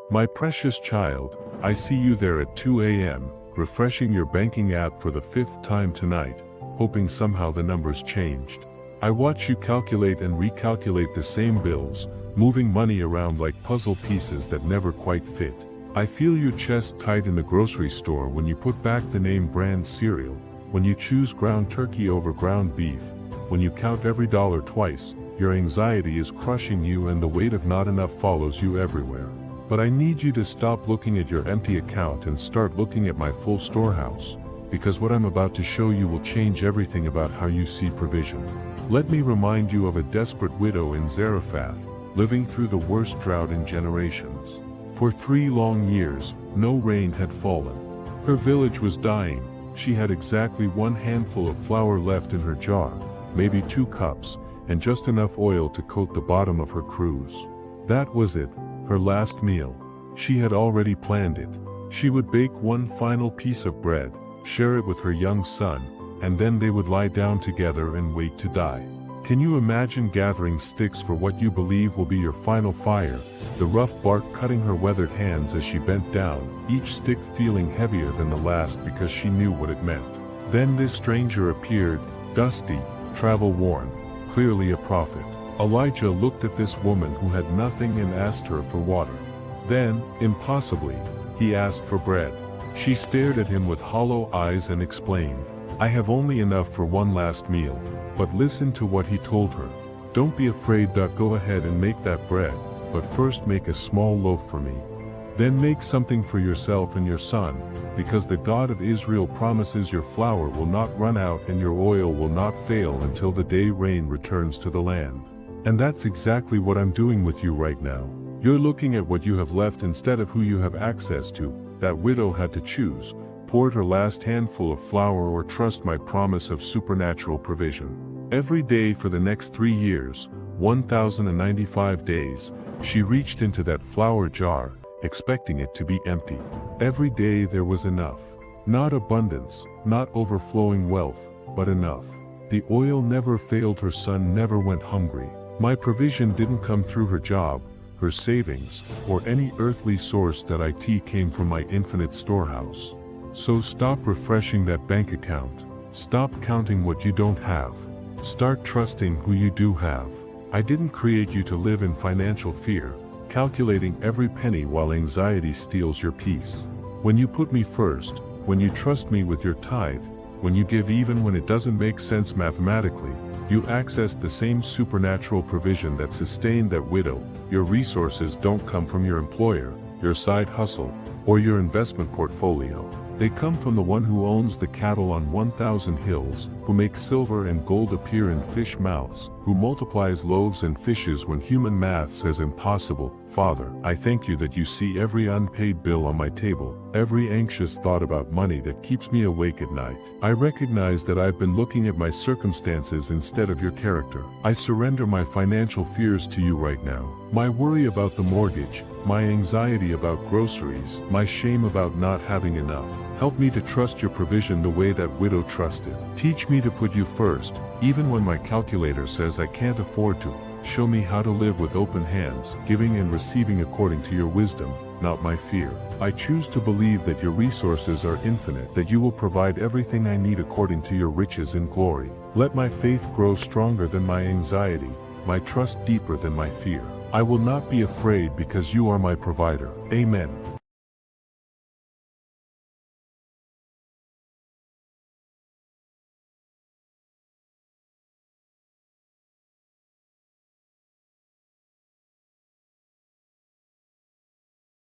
My precious child, I see you there at 2 a.m., refreshing your banking app for the 5th time tonight, hoping somehow the numbers changed. I watch you calculate and recalculate the same bills, moving money around like puzzle pieces that never quite fit. I feel your chest tight in the grocery store when you put back the name brand cereal, when you choose ground turkey over ground beef, when you count every dollar twice. Your anxiety is crushing you and the weight of not enough follows you everywhere. But I need you to stop looking at your empty account and start looking at my full storehouse, because what I'm about to show you will change everything about how you see provision. Let me remind you of a desperate widow in Zarephath, living through the worst drought in generations. For 3 long years, no rain had fallen. Her village was dying. She had exactly 1 handful of flour left in her jar, maybe 2 cups, and just enough oil to coat the bottom of her cruise. That was it, her last meal. She had already planned it. She would bake 1 final piece of bread, share it with her young son, and then they would lie down together and wait to die. Can you imagine gathering sticks for what you believe will be your final fire, the rough bark cutting her weathered hands as she bent down, each stick feeling heavier than the last because she knew what it meant? Then this stranger appeared, dusty, travel-worn, clearly a prophet. Elijah looked at this woman who had nothing and asked her for water. Then, impossibly, he asked for bread. She stared at him with hollow eyes and explained, "I have only enough for 1 last meal." But listen to what he told her. "Don't be afraid. Go ahead and make that bread, but first make a small loaf for me. Then make something for yourself and your son, because the God of Israel promises your flour will not run out and your oil will not fail until the day rain returns to the land." And that's exactly what I'm doing with you right now. You're looking at what you have left instead of who you have access to. That widow had to choose, pour her last handful of flour or trust my promise of supernatural provision. Every day for the next 3 years, 1,095 days, she reached into that flour jar, expecting it to be empty. Every day there was enough. Not abundance, not overflowing wealth, but enough. The oil never failed, her son never went hungry. My provision didn't come through her job, her savings, or any earthly source. That it came from my infinite storehouse. So stop refreshing that bank account. Stop counting what you don't have. Start trusting who you do have. I didn't create you to live in financial fear, calculating every penny while anxiety steals your peace. When you put me first, when you trust me with your tithe, when you give even when it doesn't make sense mathematically, you access the same supernatural provision that sustained that widow. Your resources don't come from your employer, your side hustle, or your investment portfolio. They come from the one who owns the cattle on 1,000 hills, who makes silver and gold appear in fish mouths, who multiplies loaves and fishes when human math says impossible. Father, I thank you that you see every unpaid bill on my table, every anxious thought about money that keeps me awake at night. I recognize that I've been looking at my circumstances instead of your character. I surrender my financial fears to you right now. My worry about the mortgage, my anxiety about groceries, my shame about not having enough. Help me to trust your provision the way that widow trusted. Teach me to put you first, even when my calculator says I can't afford to. Show me how to live with open hands, giving and receiving according to your wisdom, not my fear. I choose to believe that your resources are infinite, that you will provide everything I need according to your riches in glory. Let my faith grow stronger than my anxiety, my trust deeper than my fear. I will not be afraid because you are my provider. Amen.